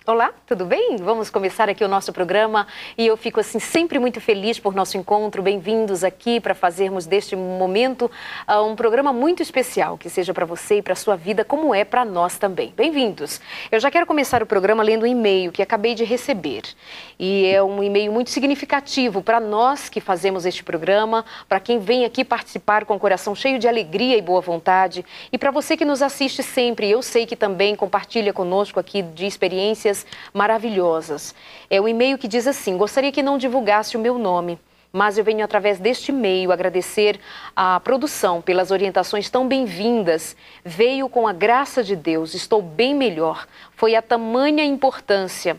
Olá, tudo bem? Vamos começar aqui o nosso programa e eu fico assim sempre muito feliz por nosso encontro. Bem-vindos aqui para fazermos deste momento um programa muito especial, que seja para você e para a sua vida, como é para nós também. Bem-vindos! Eu já quero começar o programa lendo um e-mail que acabei de receber. E é um e-mail muito significativo para nós que fazemos este programa, para quem vem aqui participar com o coração cheio de alegria e boa vontade, e para você que nos assiste sempre. Eu sei que também compartilha conosco aqui de experiências maravilhosas. É um e-mail que diz assim: gostaria que não divulgasse o meu nome, mas eu venho através deste e-mail agradecer à produção pelas orientações tão bem-vindas. Veio com a graça de Deus, estou bem melhor. Foi de tamanha importância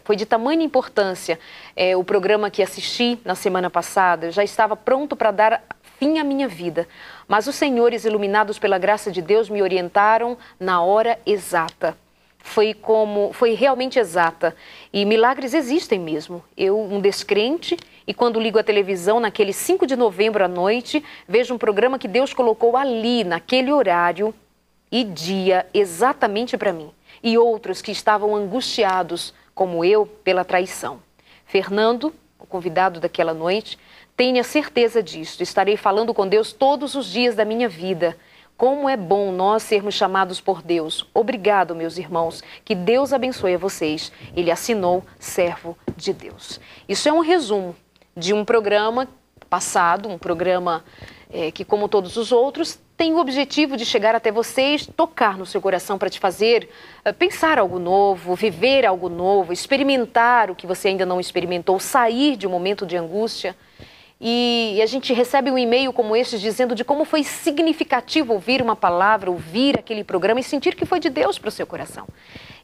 o programa que assisti na semana passada. Eu já estava pronto para dar fim à minha vida, mas os senhores, iluminados pela graça de Deus, me orientaram na hora exata. Foi realmente exata. E milagres existem mesmo. Eu, um descrente, e quando ligo a televisão naquele 5 de novembro à noite, vejo um programa que Deus colocou ali, naquele horário e dia, exatamente para mim. E outros que estavam angustiados, como eu, pela traição. Fernando, o convidado daquela noite, tenha certeza disso. Estarei falando com Deus todos os dias da minha vida. Como é bom nós sermos chamados por Deus. Obrigado, meus irmãos. Que Deus abençoe a vocês. Ele assinou servo de Deus. Isso é um resumo de um programa passado, um programa que, como todos os outros, tem o objetivo de chegar até vocês, tocar no seu coração para te fazer pensar algo novo, viver algo novo, experimentar o que você ainda não experimentou, sair de um momento de angústia. E a gente recebe um e-mail como este dizendo de como foi significativo ouvir uma palavra, ouvir aquele programa e sentir que foi de Deus para o seu coração.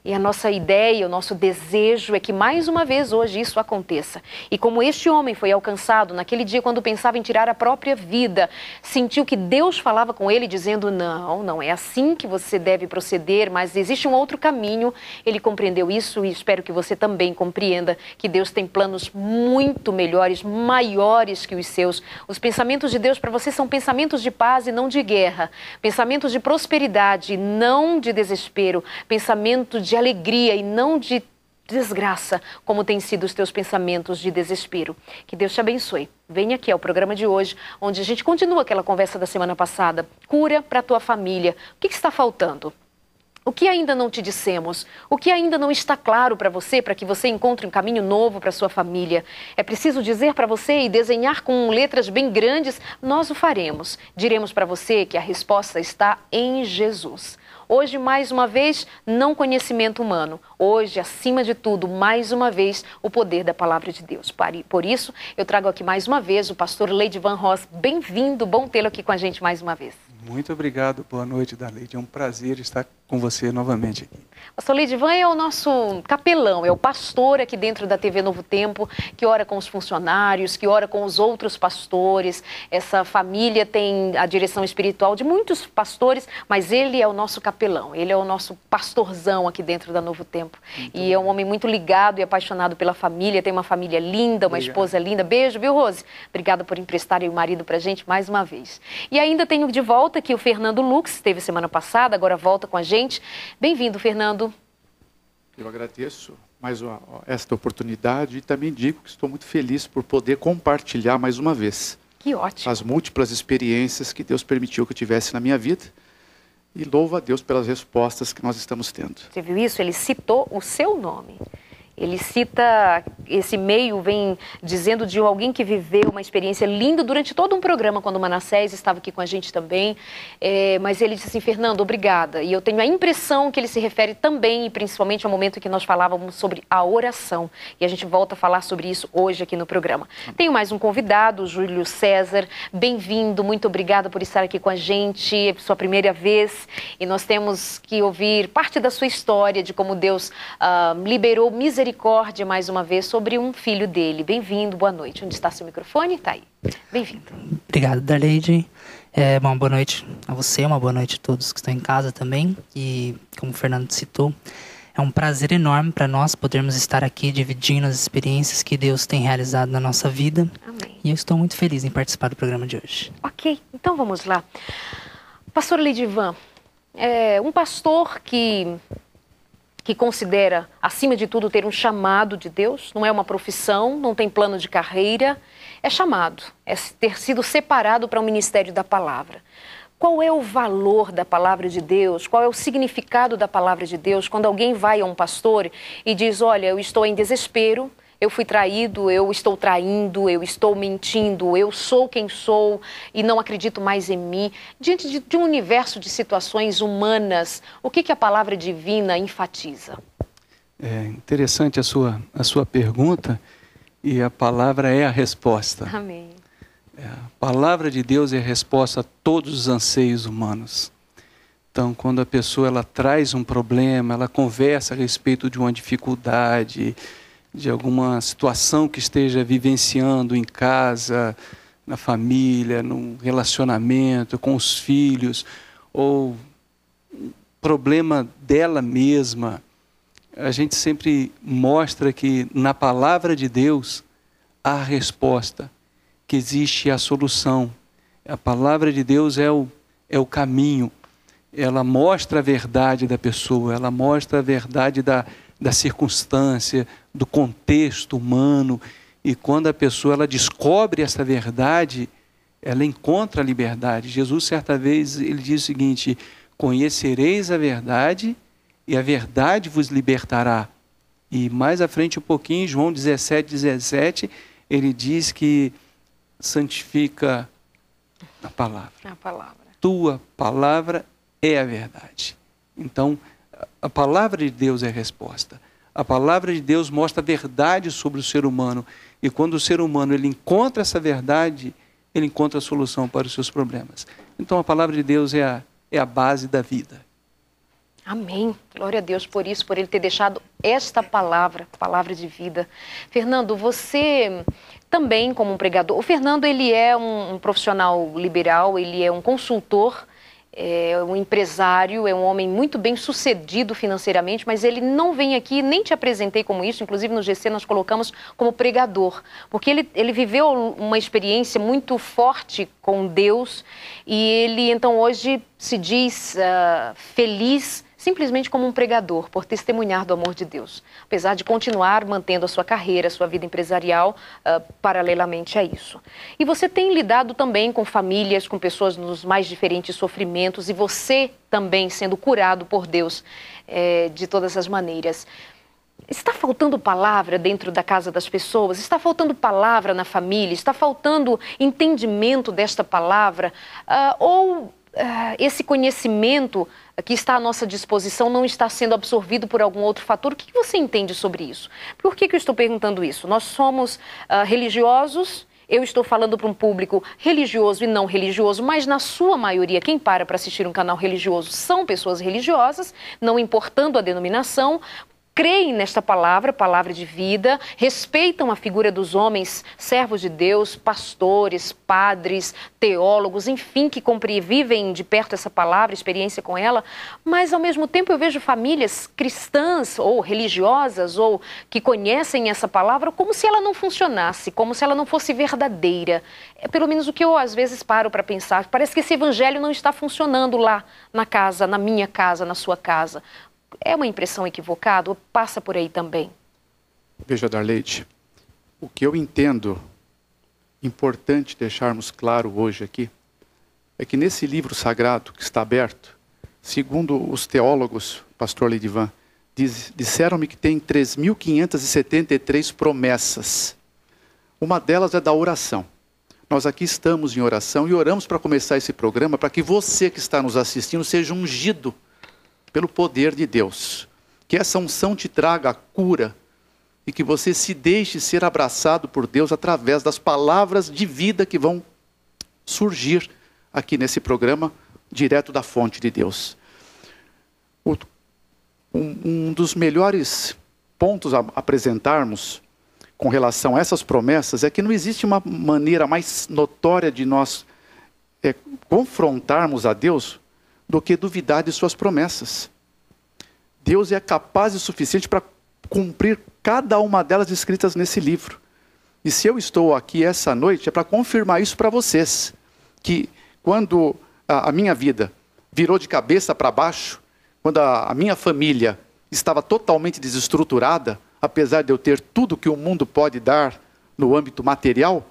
E a nossa ideia, o nosso desejo é que mais uma vez hoje isso aconteça. E como este homem foi alcançado naquele dia quando pensava em tirar a própria vida, sentiu que Deus falava com ele dizendo: não é assim que você deve proceder, mas existe um outro caminho. Ele compreendeu isso e espero que você também compreenda que Deus tem planos muito melhores, maiores que os seus. Os pensamentos de Deus para você são pensamentos de paz e não de guerra, pensamentos de prosperidade e não de desespero, pensamentos de alegria e não de desgraça, como têm sido os teus pensamentos de desespero. Que Deus te abençoe. Venha aqui ao programa de hoje, onde a gente continua aquela conversa da semana passada. Cura para a tua família. O que está faltando? O que ainda não te dissemos? O que ainda não está claro para você, para que você encontre um caminho novo para a sua família? É preciso dizer para você e desenhar com letras bem grandes? Nós o faremos. Diremos para você que a resposta está em Jesus. Hoje, mais uma vez, não conhecimento humano. Hoje, acima de tudo, mais uma vez, o poder da palavra de Deus. Por isso, eu trago aqui mais uma vez o pastor Leidivan Ross. Bem-vindo, bom tê-lo aqui com a gente mais uma vez. Muito obrigado, boa noite, Darleide. É um prazer estar com você novamente aqui. Pastor Leidivan é o nosso capelão, é o pastor aqui dentro da TV Novo Tempo, que ora com os funcionários, que ora com os outros pastores. Essa família tem a direção espiritual de muitos pastores, mas ele é o nosso capelão, ele é o nosso pastorzão aqui dentro da Novo Tempo. É um homem muito ligado e apaixonado pela família, tem uma família linda, uma esposa linda. Beijo, viu, Rose? Obrigada por emprestarem o marido pra gente mais uma vez. E ainda tenho de volta aqui o Fernando Lux, esteve semana passada, agora volta com a gente. Bem-vindo, Fernando. Eu agradeço mais esta oportunidade e também digo que estou muito feliz por poder compartilhar mais uma vez. Que ótimo. As múltiplas experiências que Deus permitiu que eu tivesse na minha vida. E louvo a Deus pelas respostas que nós estamos tendo. Você viu isso? Ele citou o seu nome. Ele cita, esse e-mail vem dizendo de alguém que viveu uma experiência linda durante todo um programa, quando o Manassés estava aqui com a gente também. Mas ele disse assim: Fernando, obrigada. E eu tenho a impressão que ele se refere também, e principalmente ao momento em que nós falávamos sobre a oração. E a gente volta a falar sobre isso hoje aqui no programa. Tenho mais um convidado, o Júlio César. Bem-vindo, muito obrigada por estar aqui com a gente. É sua primeira vez. E nós temos que ouvir parte da sua história, de como Deus liberou misericórdia mais uma vez sobre um filho dele. Bem-vindo, boa noite. Onde está seu microfone? Está aí. Bem-vindo. Obrigado, Darleide. Bom, boa noite a você, uma boa noite a todos que estão em casa também. E, como o Fernando citou, é um prazer enorme para nós podermos estar aqui dividindo as experiências que Deus tem realizado na nossa vida. Amém. E eu estou muito feliz em participar do programa de hoje. Ok, então vamos lá. Pastor Leidivan, um pastor que que considera, acima de tudo, ter um chamado de Deus, não é uma profissão, não tem plano de carreira, é chamado, é ter sido separado para o ministério da palavra. Qual é o valor da palavra de Deus? Qual é o significado da palavra de Deus? Quando alguém vai a um pastor e diz, olha, eu estou em desespero, eu fui traído, eu estou traindo, eu estou mentindo, eu sou quem sou e não acredito mais em mim. Diante de um universo de situações humanas, o que a palavra divina enfatiza? É interessante a sua pergunta, e a palavra é a resposta. Amém. A palavra de Deus é a resposta a todos os anseios humanos. Então, quando a pessoa ela traz um problema, ela conversa a respeito de uma dificuldade, de alguma situação que esteja vivenciando em casa, na família, no relacionamento, com os filhos, ou problema dela mesma, a gente sempre mostra que na palavra de Deus há a resposta, que existe a solução. A palavra de Deus é o caminho. Ela mostra a verdade da pessoa, ela mostra a verdade da circunstância, do contexto humano, e quando a pessoa ela descobre essa verdade, ela encontra a liberdade. Jesus, certa vez, ele diz o seguinte, conhecereis a verdade e a verdade vos libertará. E mais à frente um pouquinho, João 17, ele diz que santifica a palavra. A palavra. Tua palavra é a verdade. Então, a palavra de Deus é a resposta. A palavra de Deus mostra a verdade sobre o ser humano. E quando o ser humano ele encontra essa verdade, ele encontra a solução para os seus problemas. Então a palavra de Deus é a base da vida. Amém. Glória a Deus por isso, por Ele ter deixado esta palavra, palavra de vida. Fernando, você também como um pregador... O Fernando, ele é um profissional liberal, ele é um consultor, é um empresário, é um homem muito bem sucedido financeiramente, mas ele não vem aqui, nem te apresentei como isso, inclusive no GC nós colocamos como pregador, porque ele viveu uma experiência muito forte com Deus e ele então hoje se diz feliz simplesmente como um pregador, por testemunhar do amor de Deus, apesar de continuar mantendo a sua carreira, a sua vida empresarial paralelamente a isso. E você tem lidado também com famílias, com pessoas nos mais diferentes sofrimentos, e você também sendo curado por Deus de todas as maneiras. Está faltando palavra dentro da casa das pessoas? Está faltando palavra na família? Está faltando entendimento desta palavra? Esse conhecimento que está à nossa disposição não está sendo absorvido por algum outro fator? O que você entende sobre isso? Por que eu estou perguntando isso? Nós somos religiosos, eu estou falando para um público religioso e não religioso, mas na sua maioria, quem para assistir um canal religioso são pessoas religiosas, não importando a denominação, creem nesta palavra, palavra de vida, respeitam a figura dos homens, servos de Deus, pastores, padres, teólogos, enfim, que vivem de perto essa palavra, experiência com ela, mas ao mesmo tempo eu vejo famílias cristãs ou religiosas ou que conhecem essa palavra como se ela não funcionasse, como se ela não fosse verdadeira. É pelo menos o que eu às vezes paro para pensar, parece que esse evangelho não está funcionando lá na casa, na minha casa, na sua casa. É uma impressão equivocada ou passa por aí também? Veja, Darleide, o que eu entendo importante deixarmos claro hoje aqui é que nesse livro sagrado que está aberto, segundo os teólogos, pastor Leidivan, disseram-me que tem 3.573 promessas. Uma delas é da oração. Nós aqui estamos em oração e oramos para começar esse programa para que você que está nos assistindo seja ungido pelo poder de Deus, que essa unção te traga a cura e que você se deixe ser abraçado por Deus através das palavras de vida que vão surgir aqui nesse programa, direto da fonte de Deus. Um dos melhores pontos a apresentarmos com relação a essas promessas é que não existe uma maneira mais notória de nós confrontarmos a Deus do que duvidar de suas promessas. Deus é capaz e suficiente para cumprir cada uma delas escritas nesse livro. E se eu estou aqui essa noite, é para confirmar isso para vocês. Que quando a minha vida virou de cabeça para baixo, quando a minha família estava totalmente desestruturada, apesar de eu ter tudo que o mundo pode dar no âmbito material.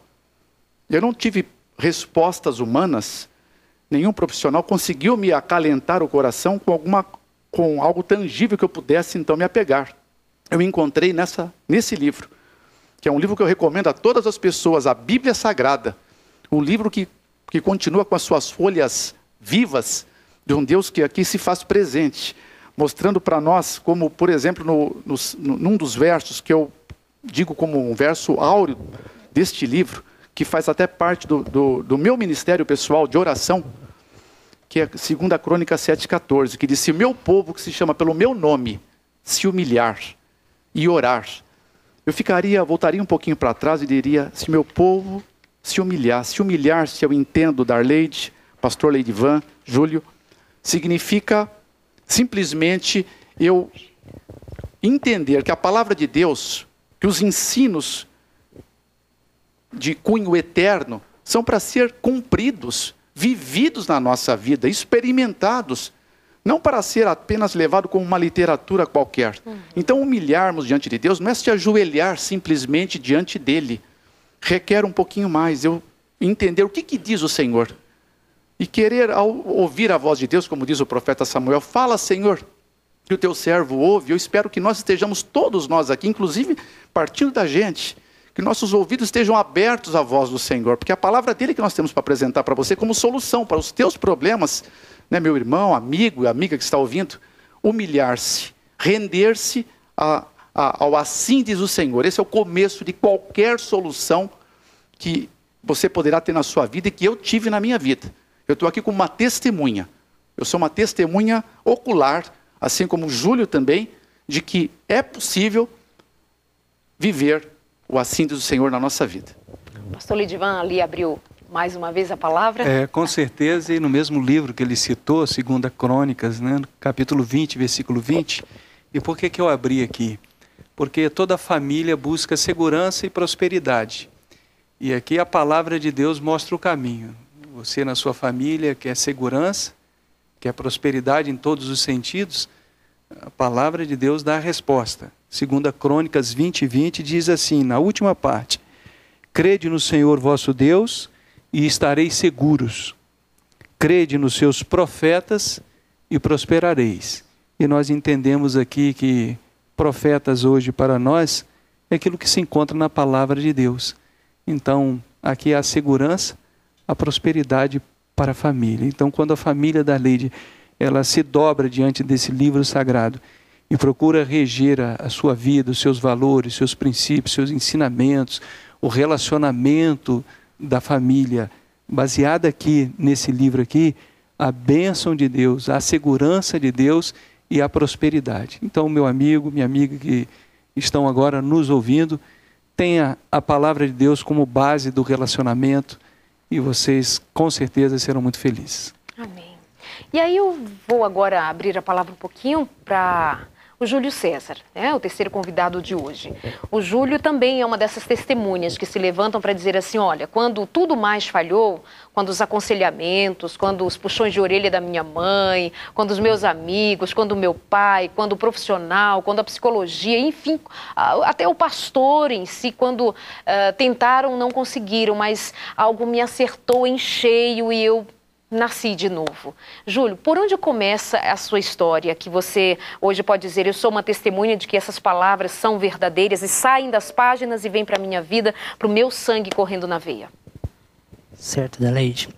Eu não tive respostas humanas, nenhum profissional conseguiu me acalentar o coração com algo tangível que eu pudesse então me apegar. Eu encontrei nesse livro, que é um livro que eu recomendo a todas as pessoas, a Bíblia Sagrada, um livro que continua com as suas folhas vivas, de um Deus que aqui se faz presente, mostrando para nós como, por exemplo, num dos versos que eu digo como um verso áureo deste livro, que faz até parte do meu ministério pessoal de oração, que é 2 Crônicas 7,14, que diz: se o meu povo, que se chama pelo meu nome, se humilhar e orar, voltaria um pouquinho para trás e diria: se meu povo se humilhar-se, eu entendo, Darleide, pastor Leidivan, Júlio, significa simplesmente eu entender que a palavra de Deus, que os ensinos de cunho eterno são para ser cumpridos, vividos na nossa vida, experimentados, não para ser apenas levado como uma literatura qualquer. Então, humilharmos diante de Deus não é se ajoelhar simplesmente diante dele. Requer um pouquinho mais, eu entender o que diz o Senhor. E querer, ao ouvir a voz de Deus, como diz o profeta Samuel, fala, Senhor, que o teu servo ouve. Eu espero que nós estejamos, todos nós aqui, inclusive partindo da gente, que nossos ouvidos estejam abertos à voz do Senhor, porque é a palavra dele que nós temos para apresentar para você como solução para os teus problemas, né, meu irmão, amigo, amiga que está ouvindo. Humilhar-se, render-se ao assim diz o Senhor. Esse é o começo de qualquer solução que você poderá ter na sua vida e que eu tive na minha vida. Eu estou aqui como uma testemunha. Eu sou uma testemunha ocular, assim como o Júlio também, de que é possível viver o assim diz o Senhor na nossa vida. O pastor Leidivan ali abriu mais uma vez a palavra. Com certeza, e no mesmo livro que ele citou, 2 Crônicas, né, no capítulo 20, versículo 20. E por que eu abri aqui? Porque toda família busca segurança e prosperidade. E aqui a palavra de Deus mostra o caminho. Você na sua família quer segurança, quer prosperidade em todos os sentidos, a palavra de Deus dá a resposta. 2 Crônicas 20, 20 diz assim, na última parte: crede no Senhor vosso Deus e estareis seguros. Crede nos seus profetas e prosperareis. E nós entendemos aqui que profetas hoje para nós é aquilo que se encontra na palavra de Deus. Então, aqui há a segurança, a prosperidade para a família. Então, quando a família da Leide, ela se dobra diante desse livro sagrado e procura reger a sua vida, os seus valores, seus princípios, seus ensinamentos, o relacionamento da família, baseada aqui nesse livro aqui, a bênção de Deus, a segurança de Deus e a prosperidade. Então, meu amigo, minha amiga que estão agora nos ouvindo, tenha a palavra de Deus como base do relacionamento e vocês com certeza serão muito felizes. Amém. E aí eu vou agora abrir a palavra um pouquinho para o Júlio César, né, o terceiro convidado de hoje. O Júlio também é uma dessas testemunhas que se levantam para dizer assim, olha, quando tudo mais falhou, quando os aconselhamentos, quando os puxões de orelha da minha mãe, quando os meus amigos, quando o meu pai, quando o profissional, quando a psicologia, enfim, até o pastor em si, quando tentaram, não conseguiram, mas algo me acertou em cheio e eu nasci de novo. Júlio, por onde começa a sua história, que você hoje pode dizer, eu sou uma testemunha de que essas palavras são verdadeiras e saem das páginas e vêm para a minha vida, para o meu sangue correndo na veia? Certo, Darleide.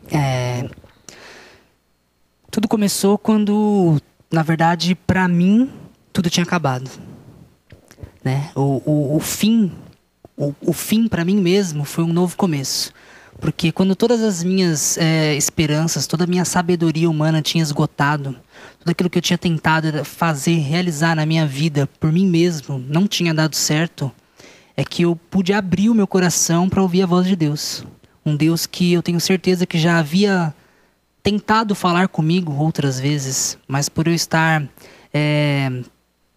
Tudo começou quando, na verdade, para mim, tudo tinha acabado. Né? O fim para mim mesmo foi um novo começo. Porque quando todas as minhas esperanças, toda a minha sabedoria humana tinha esgotado, tudo aquilo que eu tinha tentado fazer, realizar na minha vida por mim mesmo, não tinha dado certo, é que eu pude abrir o meu coração para ouvir a voz de Deus. Um Deus que eu tenho certeza que já havia tentado falar comigo outras vezes, mas por eu estar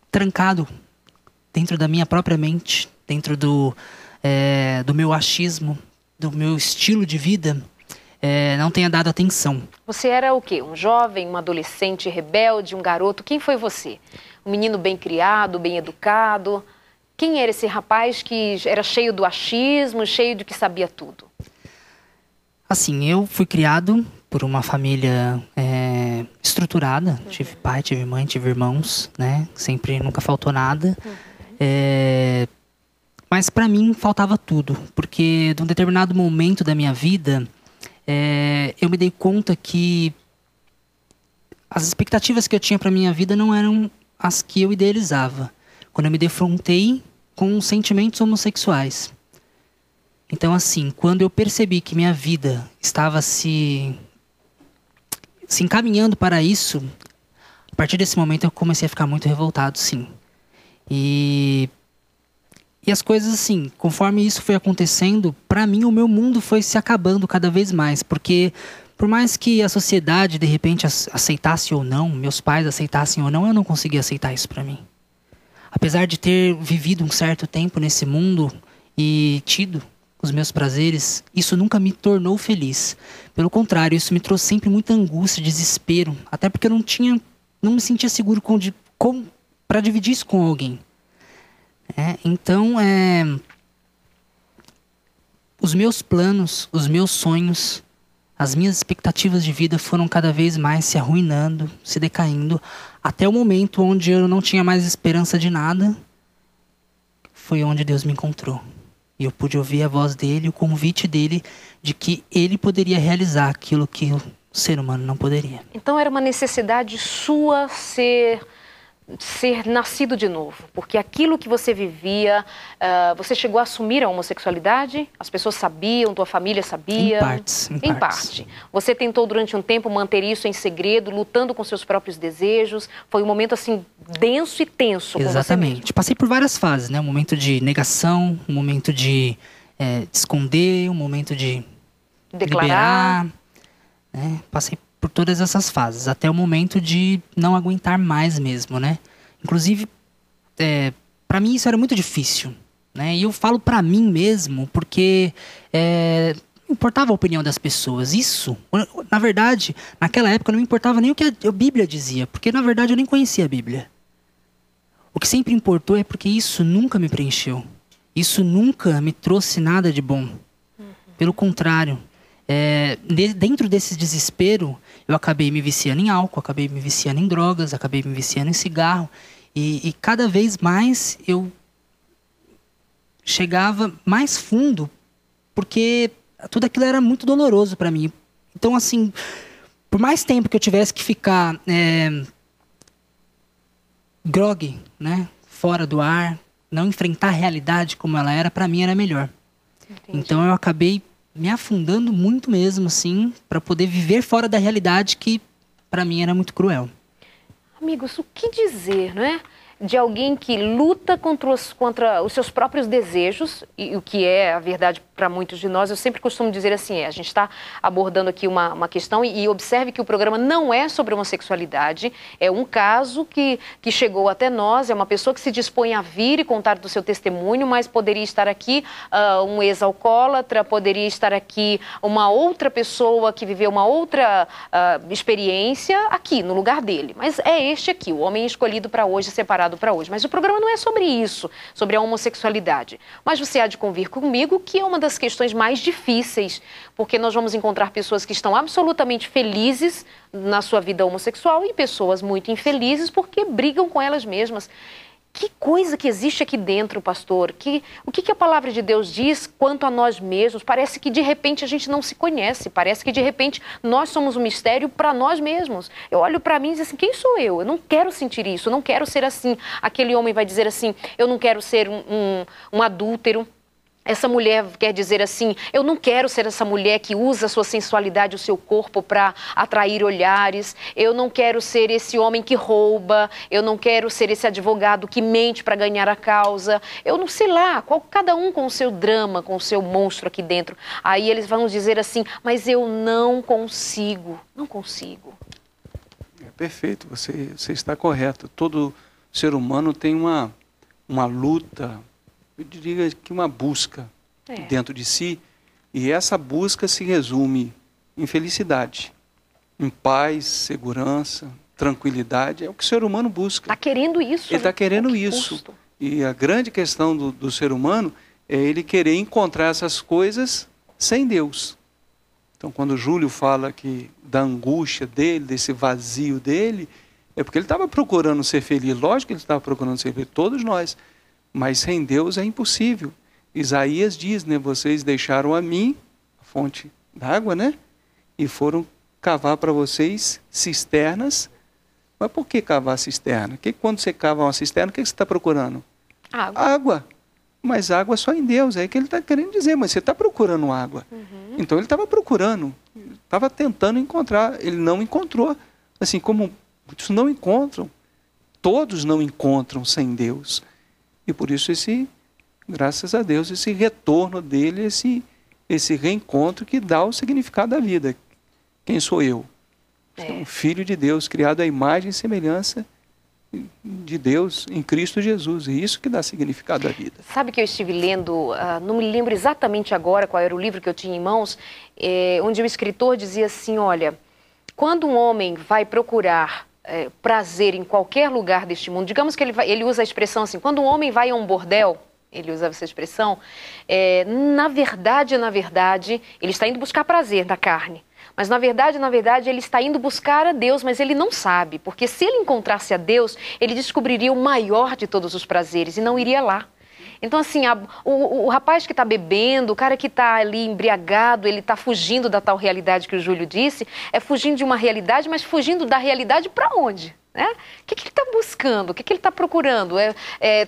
trancado dentro da minha própria mente, dentro do meu achismo, do meu estilo de vida, não tenha dado atenção. Você era o quê? Um jovem, um adolescente rebelde, um garoto? Quem foi você? Um menino bem criado, bem educado? Quem era esse rapaz que era cheio do achismo, cheio de que sabia tudo? Assim, eu fui criado por uma família estruturada. Tive pai, tive mãe, tive irmãos, né? Sempre, nunca faltou nada. Mas para mim faltava tudo, porque de um determinado momento da minha vida, eu me dei conta que as expectativas que eu tinha para minha vida não eram as que eu idealizava. Quando eu me defrontei com sentimentos homossexuais. Então, assim, quando eu percebi que minha vida estava se encaminhando para isso, a partir desse momento eu comecei a ficar muito revoltado, sim. E as coisas, assim, conforme isso foi acontecendo, para mim o meu mundo foi se acabando cada vez mais, porque por mais que a sociedade, de repente, aceitasse ou não, meus pais aceitassem ou não, eu não conseguia aceitar isso para mim. Apesar de ter vivido um certo tempo nesse mundo e tido os meus prazeres, isso nunca me tornou feliz. Pelo contrário, isso me trouxe sempre muita angústia, desespero, até porque eu não me sentia seguro para dividir isso com alguém. Então, os meus planos, os meus sonhos, as minhas expectativas de vida foram cada vez mais se arruinando, se decaindo, até o momento onde eu não tinha mais esperança de nada, foi onde Deus me encontrou. E eu pude ouvir a voz dele, o convite dele, de que ele poderia realizar aquilo que o ser humano não poderia. Então era uma necessidade sua ser nascido de novo, porque aquilo que você vivia, você chegou a assumir a homossexualidade? As pessoas sabiam, tua família sabia? Em partes. Em parte. Você tentou durante um tempo manter isso em segredo, lutando com seus próprios desejos? Foi um momento assim denso e tenso. Exatamente. Passei por várias fases, né? Um momento de negação, um momento de esconder, um momento de declarar, liberar, né? Passei por todas essas fases, até o momento de não aguentar mais mesmo, né? Inclusive, para mim isso era muito difícil, né? E eu falo para mim mesmo porque não importava a opinião das pessoas. Isso, na verdade, naquela época não me importava nem o que a Bíblia dizia, porque na verdade eu nem conhecia a Bíblia. O que sempre importou é porque isso nunca me preencheu. Isso nunca me trouxe nada de bom. Pelo contrário, dentro desse desespero, eu acabei me viciando em álcool, acabei me viciando em drogas, acabei me viciando em cigarro. E cada vez mais eu chegava mais fundo, porque tudo aquilo era muito doloroso para mim. Então, assim, por mais tempo que eu tivesse que ficar grogue, né, fora do ar, não enfrentar a realidade como ela era, para mim era melhor. Entendi. Então eu acabei me afundando muito mesmo, assim, para poder viver fora da realidade que, para mim, era muito cruel. Amigos, o que dizer, não é? De alguém que luta contra os seus próprios desejos, e o que é a verdade para muitos de nós. Eu sempre costumo dizer assim, a gente está abordando aqui uma questão e observe que o programa não é sobre homossexualidade, é um caso que chegou até nós, é uma pessoa que se dispõe a vir e contar do seu testemunho, mas poderia estar aqui um ex-alcoólatra, poderia estar aqui uma outra pessoa que viveu uma outra experiência aqui, no lugar dele. Mas é este aqui, o homem escolhido para hoje, separado para hoje. Mas o programa não é sobre isso, sobre a homossexualidade. Mas você há de convir comigo que é uma das questões mais difíceis, porque nós vamos encontrar pessoas que estão absolutamente felizes na sua vida homossexual e pessoas muito infelizes porque brigam com elas mesmas. Que coisa que existe aqui dentro, pastor? O que a palavra de Deus diz quanto a nós mesmos? Parece que de repente a gente não se conhece, parece que de repente nós somos um mistério para nós mesmos. Eu olho para mim e digo assim, quem sou eu? Eu não quero sentir isso, eu não quero ser assim. Aquele homem vai dizer assim, eu não quero ser um adúltero. Essa mulher quer dizer assim, eu não quero ser essa mulher que usa a sua sensualidade, o seu corpo para atrair olhares. Eu não quero ser esse homem que rouba. Eu não quero ser esse advogado que mente para ganhar a causa. Eu não sei lá, cada um com o seu drama, com o seu monstro aqui dentro. Aí eles vão dizer assim, mas eu não consigo, não consigo. Perfeito, você está correto. Todo ser humano tem uma luta, eu diria que uma busca dentro de si, e essa busca se resume em felicidade, em paz, segurança, tranquilidade. É o que o ser humano busca. Está querendo isso. Ele está querendo Que isso. custo. E a grande questão do ser humano é ele querer encontrar essas coisas sem Deus. Então, quando o Júlio fala que da angústia dele, desse vazio dele, é porque ele estava procurando ser feliz. Lógico que ele estava procurando ser feliz, todos nós. Mas sem Deus é impossível. Isaías diz, né? Vocês deixaram a mim, a fonte d'água, né? E foram cavar para vocês cisternas. Mas por que cavar cisterna? Que quando você cava uma cisterna, o que você está procurando? Água. Mas água só em Deus. É que ele está querendo dizer, mas você está procurando água. Uhum. Então ele estava procurando, estava tentando encontrar, ele não encontrou. Assim como muitos não encontram, todos não encontram sem Deus. E por isso graças a Deus, esse retorno dele, esse reencontro que dá o significado da vida. Quem sou eu? Um filho de Deus, criado à imagem e semelhança de Deus em Cristo Jesus. E isso que dá significado à vida. Sabe que eu estive lendo, não me lembro exatamente agora qual era o livro que eu tinha em mãos, onde o escritor dizia assim, olha, quando um homem vai procurar prazer em qualquer lugar deste mundo, digamos que ele usa a expressão assim, quando um homem vai a um bordel, ele usava essa expressão, na verdade, ele está indo buscar prazer na carne. Mas na verdade, ele está indo buscar a Deus, mas ele não sabe. Porque se ele encontrasse a Deus, ele descobriria o maior de todos os prazeres e não iria lá. Então, assim, o rapaz que está bebendo, o cara que está ali embriagado, ele está fugindo da tal realidade que o Júlio disse, fugindo de uma realidade, mas fugindo da realidade para onde? Né? O que ele está buscando? O que ele está procurando?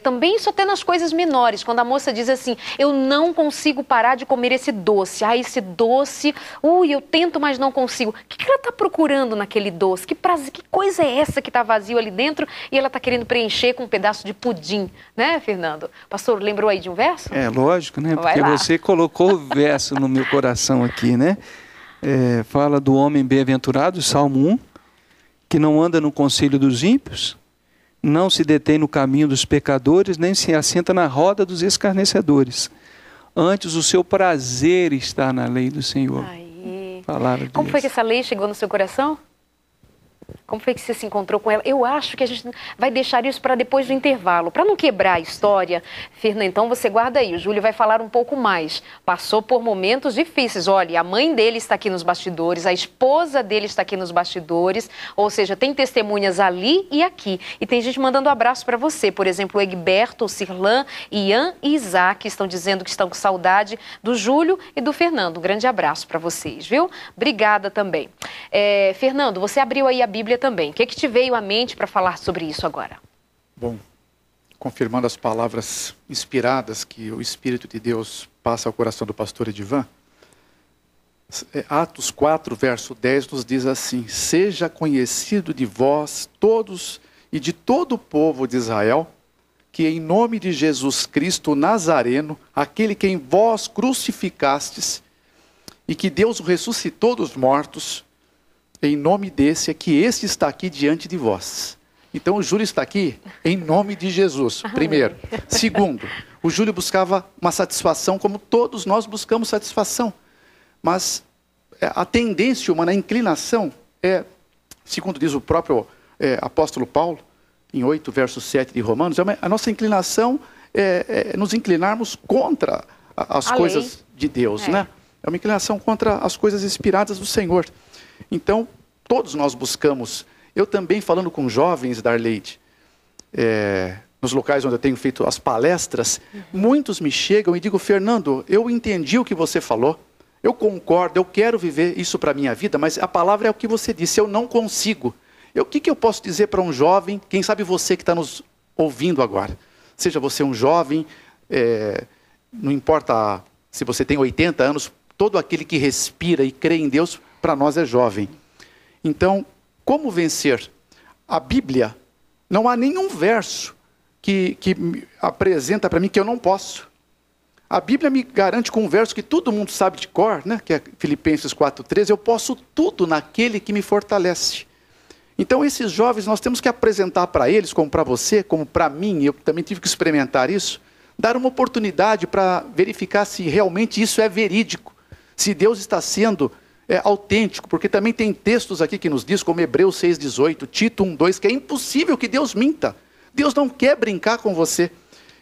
Também isso até nas coisas menores, quando a moça diz assim, eu não consigo parar de comer esse doce. Esse doce, eu tento, mas não consigo. O que ela está procurando naquele doce? Que prazer, que coisa é essa que está vazio ali dentro e ela está querendo preencher com um pedaço de pudim, né, Fernando? Pastor, lembrou aí de um verso? Lógico, né? Porque você colocou o verso no meu coração aqui, né? Fala do homem bem-aventurado, Salmo 1, que não anda no conselho dos ímpios, não se detém no caminho dos pecadores, nem se assenta na roda dos escarnecedores. Antes o seu prazer está na lei do Senhor. Palavra de Como Deus. foi que essa lei chegou no seu coração? Como foi que você se encontrou com ela? Eu acho que a gente vai deixar isso para depois do intervalo, para não quebrar a história. Fernanda, então você guarda aí, o Júlio vai falar um pouco mais. Passou por momentos difíceis. Olha, a mãe dele está aqui nos bastidores, a esposa dele está aqui nos bastidores, ou seja, tem testemunhas ali e aqui. E tem gente mandando abraço para você. Por exemplo, o Egberto, o Cirlan, Ian e Isaac estão dizendo que estão com saudade do Júlio e do Fernando. Um grande abraço para vocês, viu? Obrigada também. Fernando, você abriu aí a Bíblia também. O que te veio à mente para falar sobre isso agora? Bom, confirmando as palavras inspiradas que o Espírito de Deus passa ao coração do pastor Edivan, Atos 4, verso 10 nos diz assim, seja conhecido de vós todos e de todo o povo de Israel, que em nome de Jesus Cristo Nazareno, aquele que em vós crucificastes, e que Deus o ressuscitou dos mortos, em nome desse é que este está aqui diante de vós. Então o Júlio está aqui em nome de Jesus, primeiro. Segundo, o Júlio buscava uma satisfação como todos nós buscamos satisfação. Mas a tendência humana, a inclinação segundo diz o próprio apóstolo Paulo, em 8, verso 7 de Romanos, a nossa inclinação é nos inclinarmos contra as coisas de Deus, né? É uma inclinação contra as coisas inspiradas do Senhor. Então, todos nós buscamos. Eu também, falando com jovens da Arleide, nos locais onde eu tenho feito as palestras, muitos me chegam e digam, Fernando, eu entendi o que você falou, eu concordo, eu quero viver isso para a minha vida, mas a palavra é o que você disse, eu não consigo. O que eu posso dizer para um jovem, quem sabe você que está nos ouvindo agora, seja você um jovem, não importa se você tem 80 anos, todo aquele que respira e crê em Deus, para nós é jovem. Então, como vencer? A Bíblia, não há nenhum verso que apresenta para mim que eu não posso. A Bíblia me garante com um verso que todo mundo sabe de cor, né? Que é Filipenses 4,13, eu posso tudo naquele que me fortalece. Então, esses jovens, nós temos que apresentar para eles, como para você, como para mim, eu também tive que experimentar isso, dar uma oportunidade para verificar se realmente isso é verídico. Se Deus está sendo autêntico, porque também tem textos aqui que nos diz, como Hebreus 6,18, Tito 1,2, que é impossível que Deus minta. Deus não quer brincar com você.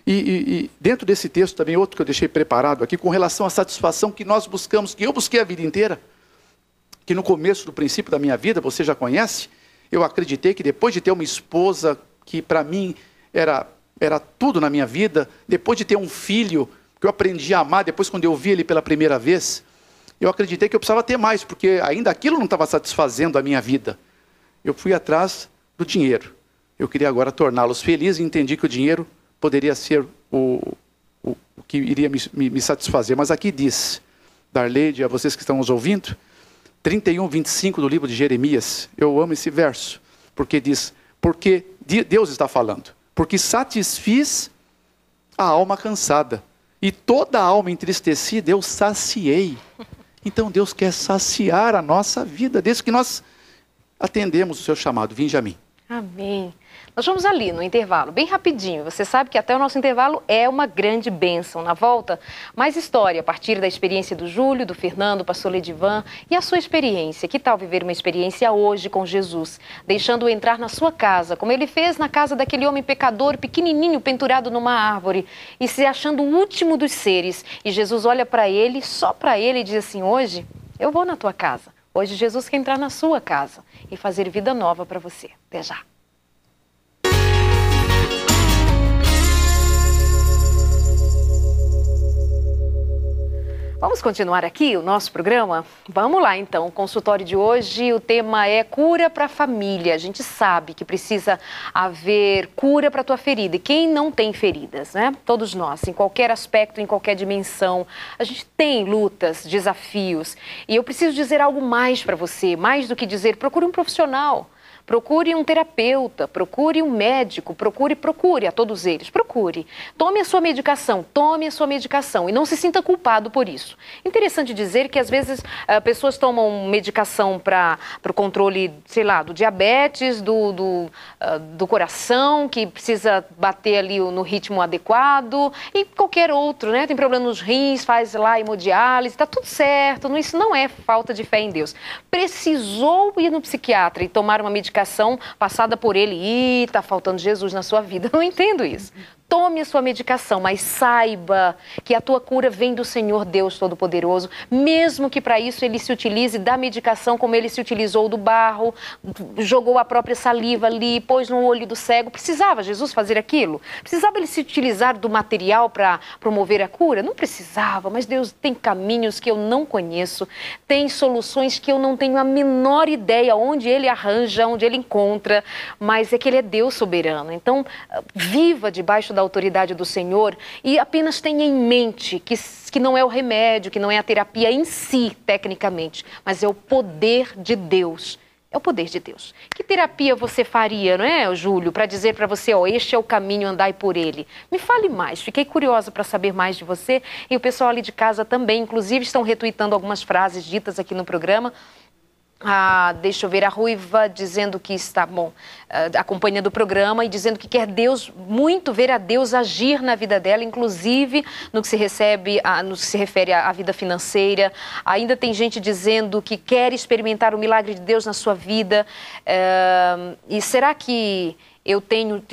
E dentro desse texto também, outro que eu deixei preparado aqui, com relação à satisfação que nós buscamos, que eu busquei a vida inteira, que no começo do princípio da minha vida, você já conhece, eu acreditei que depois de ter uma esposa que para mim era tudo na minha vida, depois de ter um filho que eu aprendi a amar, depois quando eu vi ele pela primeira vez, eu acreditei que eu precisava ter mais, porque ainda aquilo não estava satisfazendo a minha vida. Eu fui atrás do dinheiro. Eu queria agora torná-los felizes e entendi que o dinheiro poderia ser o que iria me satisfazer. Mas aqui diz, Darleide, a vocês que estão nos ouvindo, 31:25 do livro de Jeremias, eu amo esse verso, porque diz, porque Deus está falando, porque satisfiz a alma cansada, e toda a alma entristecida eu saciei. Então Deus quer saciar a nossa vida, desde que nós atendemos o seu chamado. Vinde a mim. Amém. Nós vamos ali no intervalo, bem rapidinho. Você sabe que até o nosso intervalo é uma grande bênção. Na volta, mais história a partir da experiência do Júlio, do Fernando, do pastor Ledivan e a sua experiência. Que tal viver uma experiência hoje com Jesus, deixando-o entrar na sua casa, como ele fez na casa daquele homem pecador, pequenininho, pendurado numa árvore, e se achando o último dos seres. E Jesus olha para ele, só para ele, e diz assim, hoje eu vou na tua casa. Hoje Jesus quer entrar na sua casa e fazer vida nova para você. Até já. Vamos continuar aqui o nosso programa? Vamos lá então, o consultório de hoje, o tema é cura para a família. A gente sabe que precisa haver cura para a tua ferida. E quem não tem feridas, né? Todos nós, em qualquer aspecto, em qualquer dimensão, a gente tem lutas, desafios. E eu preciso dizer algo mais para você, mais do que dizer, procure um profissional. Procure um terapeuta, procure um médico, procure a todos eles, procure. Tome a sua medicação e não se sinta culpado por isso. Interessante dizer que às vezes pessoas tomam medicação para o controle, sei lá, do diabetes, do coração, que precisa bater ali no ritmo adequado, e qualquer outro, né? Tem problema nos rins, faz lá hemodiálise, está tudo certo, isso não é falta de fé em Deus. Precisou ir no psiquiatra e tomar uma medicação passada por ele, e está faltando Jesus na sua vida. Eu não entendo isso. Tome a sua medicação, mas saiba que a tua cura vem do Senhor Deus Todo-Poderoso, mesmo que para isso ele se utilize da medicação como ele se utilizou do barro, jogou a própria saliva ali, pôs no olho do cego. Precisava Jesus fazer aquilo? Precisava ele se utilizar do material para promover a cura? Não precisava, mas Deus tem caminhos que eu não conheço, tem soluções que eu não tenho a menor ideia onde ele arranja, onde ele encontra, mas é que ele é Deus soberano. Então, viva debaixo da autoridade do Senhor e apenas tenha em mente que não é o remédio, que não é a terapia em si, tecnicamente, mas é o poder de Deus. É o poder de Deus. Que terapia você faria, não é, Júlio, para dizer para você, ó, este é o caminho, andai por ele? Me fale mais, fiquei curiosa para saber mais de você, e o pessoal ali de casa também, inclusive estão retuitando algumas frases ditas aqui no programa. Deixa eu ver, a Ruiva dizendo que está, acompanhando o programa e dizendo que quer muito ver a Deus agir na vida dela, inclusive no que se refere à vida financeira. Ainda tem gente dizendo que quer experimentar o milagre de Deus na sua vida. E será que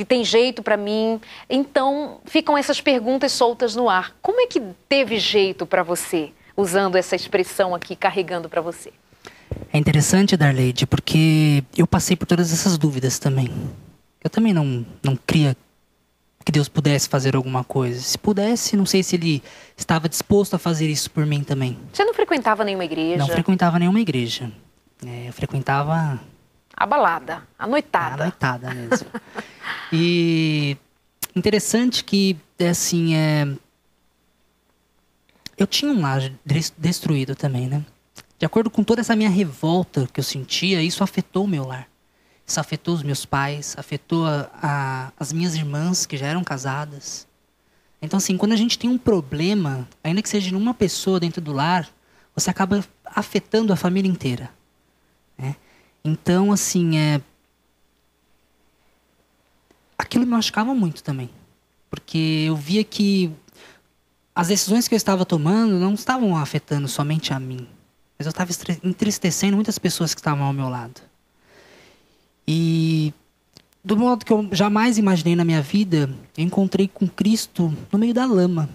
tem jeito para mim? Então, ficam essas perguntas soltas no ar. Como é que teve jeito para você, usando essa expressão aqui, carregando para você? É interessante, Darleide, porque eu passei por todas essas dúvidas também. Eu também não cria que Deus pudesse fazer alguma coisa. Se pudesse, não sei se ele estava disposto a fazer isso por mim também. Você não frequentava nenhuma igreja? Não frequentava nenhuma igreja. Eu frequentava... a balada, a noitada. A noitada mesmo. E interessante que, assim, eu tinha um lar destruído também, né? De acordo com toda essa minha revolta que eu sentia, isso afetou o meu lar. Isso afetou os meus pais, afetou as minhas irmãs que já eram casadas. Então, assim, quando a gente tem um problema, ainda que seja numa pessoa dentro do lar, você acaba afetando a família inteira, né? Então, assim, aquilo me machucava muito também. Porque eu via que as decisões que eu estava tomando não estavam afetando somente a mim, mas eu estava entristecendo muitas pessoas que estavam ao meu lado. E do modo que eu jamais imaginei na minha vida, eu encontrei com Cristo no meio da lama.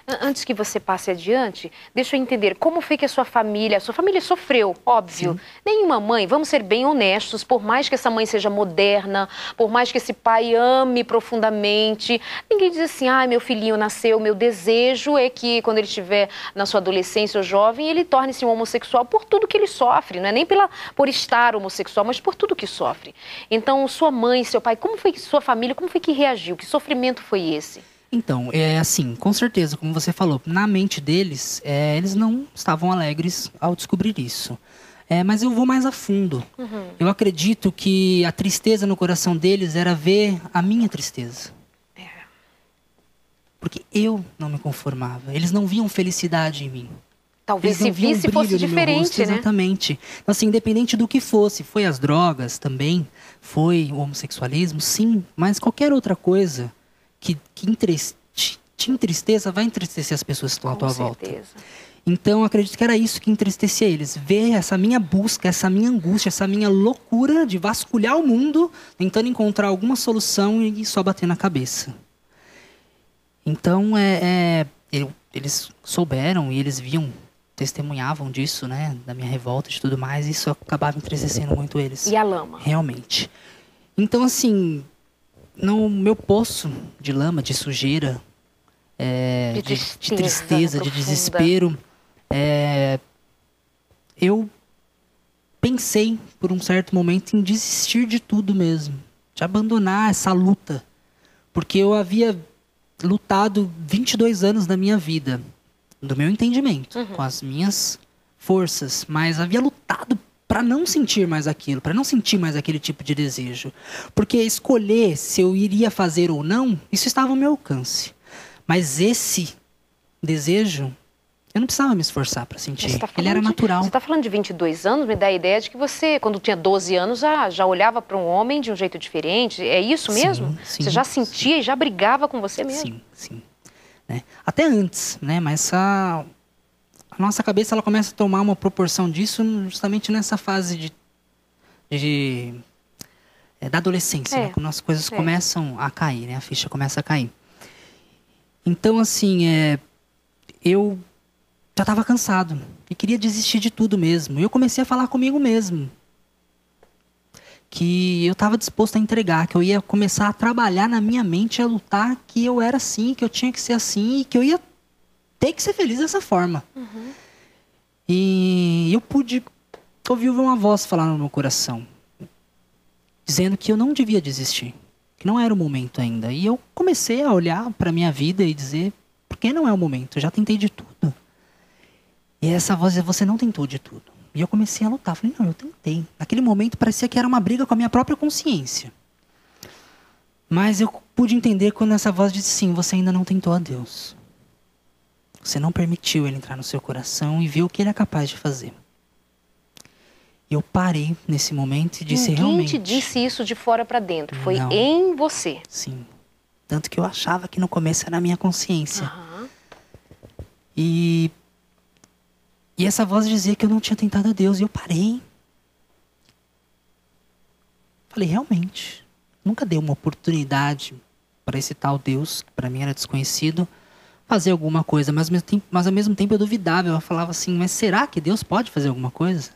Antes que você passe adiante, deixa eu entender, como foi que a sua família sofreu, óbvio. Sim. Nenhuma mãe, vamos ser bem honestos, por mais que essa mãe seja moderna, por mais que esse pai ame profundamente, ninguém diz assim, meu filhinho nasceu, meu desejo é que quando ele estiver na sua adolescência ou jovem, ele torne-se um homossexual por tudo que ele sofre, não é nem por estar homossexual, mas por tudo que sofre. Então, sua mãe, seu pai, como foi que sua família, como foi que reagiu? Que sofrimento foi esse? Então, assim, com certeza, como você falou, na mente deles, eles não estavam alegres ao descobrir isso. Mas eu vou mais a fundo. Uhum. Eu acredito que a tristeza no coração deles era ver a minha tristeza. Porque eu não me conformava. Eles não viam felicidade em mim. Talvez se visse fosse diferente, rosto, né? Exatamente. Então, assim, independente do que fosse, foi as drogas também, foi o homossexualismo, sim, mas qualquer outra coisa que te entristeça, vai entristecer as pessoas que estão à tua volta. Então, acredito que era isso que entristecia eles. Ver essa minha busca, essa minha angústia, essa minha loucura de vasculhar o mundo, tentando encontrar alguma solução e só bater na cabeça. Então, eles souberam e eles viam, testemunhavam disso, né? Da minha revolta e tudo mais, e isso acabava entristecendo muito eles. E a lama? Realmente. Então, assim, no meu poço de lama, de sujeira, de tristeza, de desespero, eu pensei por um certo momento em desistir de tudo mesmo, de abandonar essa luta, porque eu havia lutado 22 anos da minha vida, do meu entendimento, com as minhas forças, mas havia lutado para não sentir mais aquilo, para não sentir mais aquele tipo de desejo. Porque escolher se eu iria fazer ou não, isso estava ao meu alcance. Mas esse desejo, eu não precisava me esforçar para sentir. Ele era natural. Você está falando de 22 anos, me dá a ideia de que você, quando tinha 12 anos, já olhava para um homem de um jeito diferente. É isso mesmo? Sim, você já sentia e já brigava com você mesmo? Sim. Né? Até antes, né? Mas a nossa cabeça ela começa a tomar uma proporção disso justamente nessa fase da adolescência, né? Quando as coisas começam a cair, né? A ficha começa a cair. Então, assim, eu já estava cansado e queria desistir de tudo mesmo. E eu comecei a falar comigo mesmo que eu estava disposto a entregar, que eu ia começar a trabalhar na minha mente, a lutar, que eu era assim, que eu tinha que ser assim e que eu ia ter que ser feliz dessa forma. Uhum. E eu pude ouvir uma voz falar no meu coração, dizendo que eu não devia desistir, que não era o momento ainda. E eu comecei a olhar para a minha vida e dizer, por que não é o momento? Eu já tentei de tudo. E essa voz dizia, você não tentou de tudo. E eu comecei a lutar. Falei, não, eu tentei. Naquele momento parecia que era uma briga com a minha própria consciência. Mas eu pude entender quando essa voz disse, sim, você ainda não tentou a Deus. Você não permitiu ele entrar no seu coração e viu o que ele é capaz de fazer. Eu parei nesse momento e disse realmente... Ninguém te disse isso de fora para dentro, foi em você. Sim. Tanto que eu achava que no começo era a minha consciência. Uhum. E essa voz dizia que eu não tinha tentado a Deus e eu parei. Falei, realmente, nunca dei uma oportunidade para esse tal Deus, que para mim era desconhecido, fazer alguma coisa, mas ao mesmo tempo eu duvidava, eu falava assim, mas será que Deus pode fazer alguma coisa?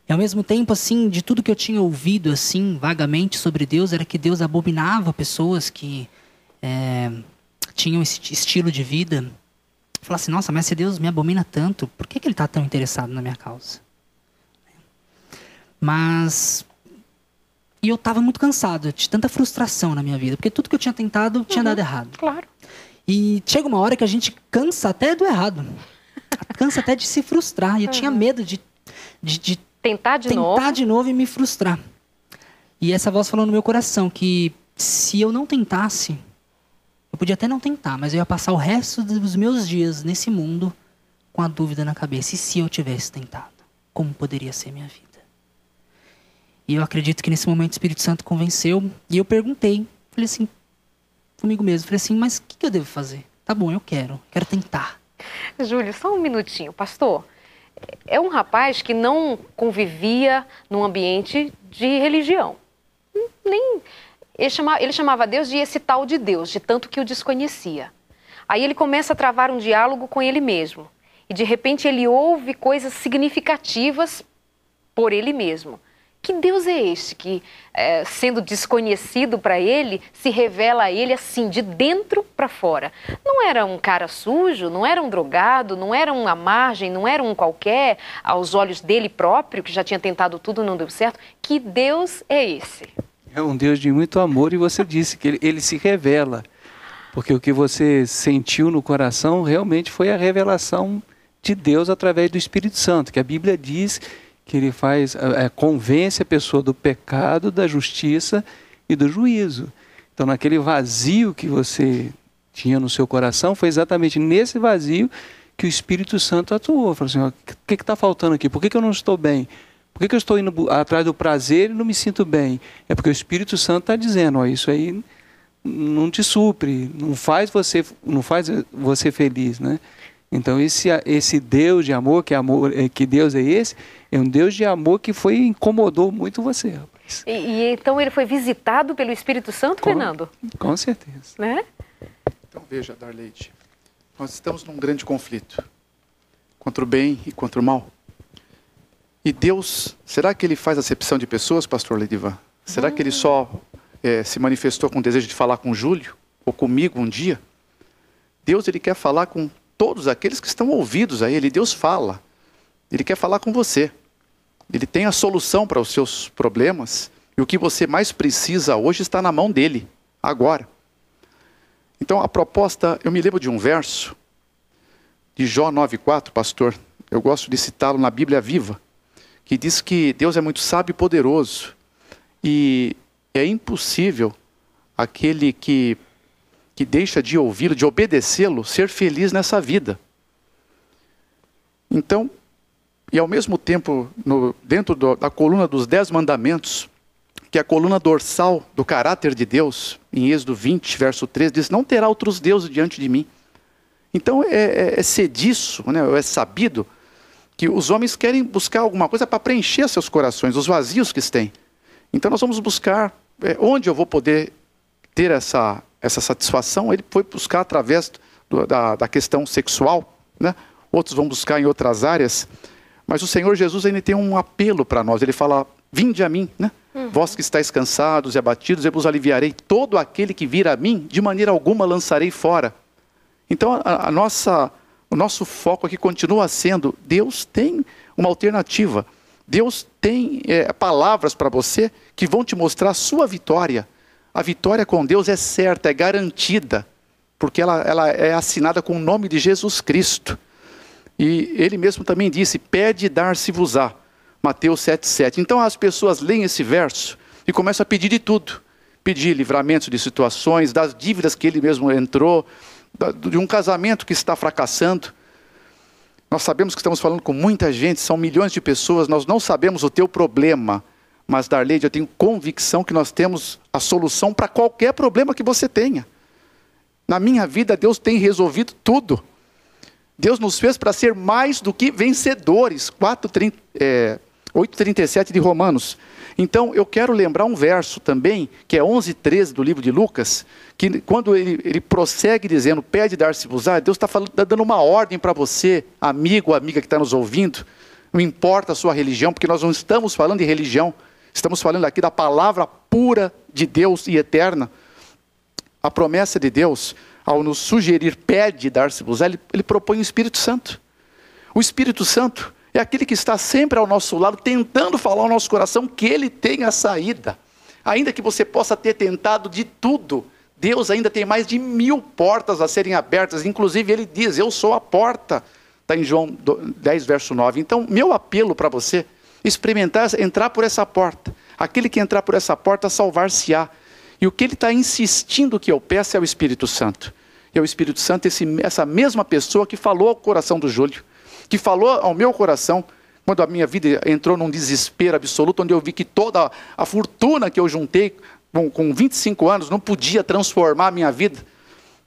E ao mesmo tempo, assim, de tudo que eu tinha ouvido, assim, vagamente sobre Deus, era que Deus abominava pessoas que tinham esse estilo de vida. Eu falava assim, nossa, mas se Deus me abomina tanto, por que ele está tão interessado na minha causa? E eu estava muito cansado de tanta frustração na minha vida, porque tudo que eu tinha tentado tinha dado errado. Claro. E chega uma hora que a gente cansa até do errado. Cansa até de se frustrar. E eu tinha medo de tentar de novo e me frustrar. E essa voz falou no meu coração que se eu não tentasse, eu podia até não tentar, mas eu ia passar o resto dos meus dias nesse mundo com a dúvida na cabeça. E se eu tivesse tentado? Como poderia ser minha vida? E eu acredito que nesse momento o Espírito Santo convenceu. E eu perguntei, falei assim, comigo mesmo, falei assim, mas o que eu devo fazer? Tá bom, eu quero tentar. Júlio, só um minutinho, pastor. é um rapaz que não convivia num ambiente de religião. Ele chamava Deus de esse tal de Deus, de tanto que o desconhecia. Aí ele começa a travar um diálogo com ele mesmo. E de repente ele ouve coisas significativas por ele mesmo. Que Deus é este que, sendo desconhecido para ele, se revela a ele assim, de dentro para fora? Não era um cara sujo, não era um drogado, não era um à margem, não era um qualquer, aos olhos dele próprio, que já tinha tentado tudo e não deu certo. Que Deus é esse? É um Deus de muito amor, e você disse que ele se revela. Porque o que você sentiu no coração realmente foi a revelação de Deus através do Espírito Santo, que a Bíblia diz que ele convence a pessoa do pecado, da justiça e do juízo. Então, naquele vazio que você tinha no seu coração, foi exatamente nesse vazio que o Espírito Santo atuou. Falou assim, o que está faltando aqui? Por que eu não estou bem? Por que eu estou indo atrás do prazer e não me sinto bem? É porque o Espírito Santo está dizendo, isso aí não te supre, não faz você feliz, né? Então esse Deus de amor, que Deus é esse, é um Deus de amor que incomodou muito você, rapaz. E então ele foi visitado pelo Espírito Santo, Fernando? Com certeza. Né? Então veja, Darleide, nós estamos num grande conflito contra o bem e contra o mal. E Deus, será que ele faz acepção de pessoas, pastor Ledivan? Será que ele só se manifestou com o desejo de falar com o Júlio, ou comigo um dia? Deus, ele quer falar com todos aqueles que estão ouvidos a ele. Deus fala. Ele quer falar com você. Ele tem a solução para os seus problemas. E o que você mais precisa hoje está na mão dele, agora. Então a proposta, eu me lembro de um verso, de Jó 9,4, pastor. Eu gosto de citá-lo na Bíblia Viva, que diz que Deus é muito sábio e poderoso. E é impossível aquele que deixa de ouvi-lo, de obedecê-lo, ser feliz nessa vida. Então, e ao mesmo tempo, dentro da coluna dos 10 mandamentos, que é a coluna dorsal do caráter de Deus, em Êxodo 20, verso 13, diz, não terá outros deuses diante de mim. Então, é disso, né, é sabido, que os homens querem buscar alguma coisa para preencher seus corações, os vazios que têm. Então, nós vamos buscar onde eu vou poder ter essa satisfação. Ele foi buscar através da questão sexual, né? Outros vão buscar em outras áreas, mas o Senhor Jesus ainda tem um apelo para nós. Ele fala, vinde a mim, né? Vós que estáis cansados e abatidos, eu vos aliviarei. Todo aquele que vir a mim, de maneira alguma lançarei fora. Então o nosso foco aqui continua sendo, Deus tem uma alternativa. Deus tem palavras para você que vão te mostrar a sua vitória. A vitória com Deus é certa, é garantida, porque ela é assinada com o nome de Jesus Cristo. E ele mesmo também disse, pede e dar-se-vos-á, Mateus 7,7. Então as pessoas leem esse verso e começam a pedir de tudo. Pedir livramento de situações, das dívidas que ele mesmo entrou, de um casamento que está fracassando. Nós sabemos que estamos falando com muita gente, são milhões de pessoas, nós não sabemos o teu problema. Mas, Darleide, eu tenho convicção que nós temos a solução para qualquer problema que você tenha. Na minha vida, Deus tem resolvido tudo. Deus nos fez para ser mais do que vencedores. 8,37 de Romanos. Então, eu quero lembrar um verso também, que é 11,13 do livro de Lucas, que quando ele prossegue dizendo, pede dar-se-vos-á, Deus está dando uma ordem para você, amigo ou amiga que está nos ouvindo. Não importa a sua religião, porque nós não estamos falando de religião. Estamos falando aqui da palavra pura de Deus e eterna. A promessa de Deus, ao nos sugerir, pede dar-se-vos-á, ele propõe o Espírito Santo. O Espírito Santo é aquele que está sempre ao nosso lado, tentando falar ao nosso coração que ele tem a saída. Ainda que você possa ter tentado de tudo, Deus ainda tem mais de 1000 portas a serem abertas. Inclusive ele diz, eu sou a porta. Está em João 10, verso 9. Então, meu apelo para você, experimentar, entrar por essa porta. Aquele que entrar por essa porta, salvar-se-á. E o que ele está insistindo que eu peço é o Espírito Santo. E é o Espírito Santo, essa mesma pessoa que falou ao coração do Júlio, que falou ao meu coração, quando a minha vida entrou num desespero absoluto, onde eu vi que toda a fortuna que eu juntei com 25 anos não podia transformar a minha vida,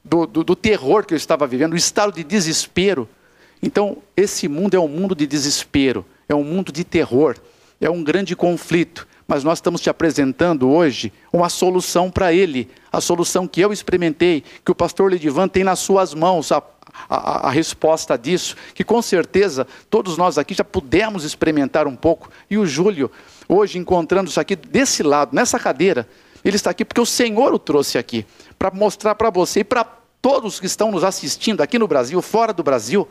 do terror que eu estava vivendo, o estado de desespero. Então, esse mundo é um mundo de desespero, é um mundo de terror, é um grande conflito. Mas nós estamos te apresentando hoje uma solução para ele. A solução que eu experimentei, que o pastor Ledivan tem nas suas mãos, a resposta disso, que com certeza todos nós aqui já pudemos experimentar um pouco. E o Júlio, hoje encontrando isso aqui desse lado, nessa cadeira, ele está aqui porque o Senhor o trouxe aqui, para mostrar para você e para todos que estão nos assistindo aqui no Brasil, fora do Brasil,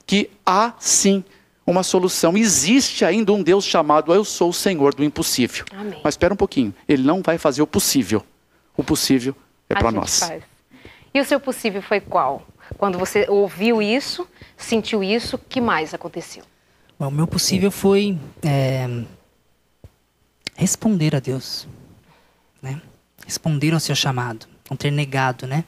que há sim uma solução. Existe ainda um Deus chamado Eu Sou o Senhor do Impossível. Amém. Mas espera um pouquinho, Ele não vai fazer o possível. O possível é para nós. Faz. E o seu possível foi qual? Quando você ouviu isso, sentiu isso, o que mais aconteceu? Bom, o meu possível foi responder a Deus, né? Responder ao seu chamado, não ter negado, né?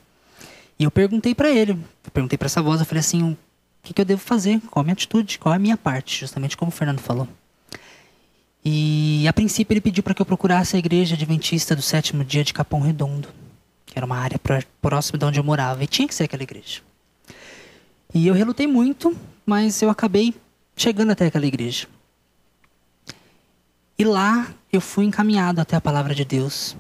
E eu perguntei para ele, perguntei para essa voz, eu falei assim, o que eu devo fazer? Qual a minha atitude? Qual a minha parte? Justamente como o Fernando falou. E a princípio ele pediu para que eu procurasse a igreja adventista do 7º dia de Capão Redondo, que era uma área próxima de onde eu morava, e tinha que ser aquela igreja. E eu relutei muito, mas eu acabei chegando até aquela igreja. E lá eu fui encaminhado até a palavra de Deus.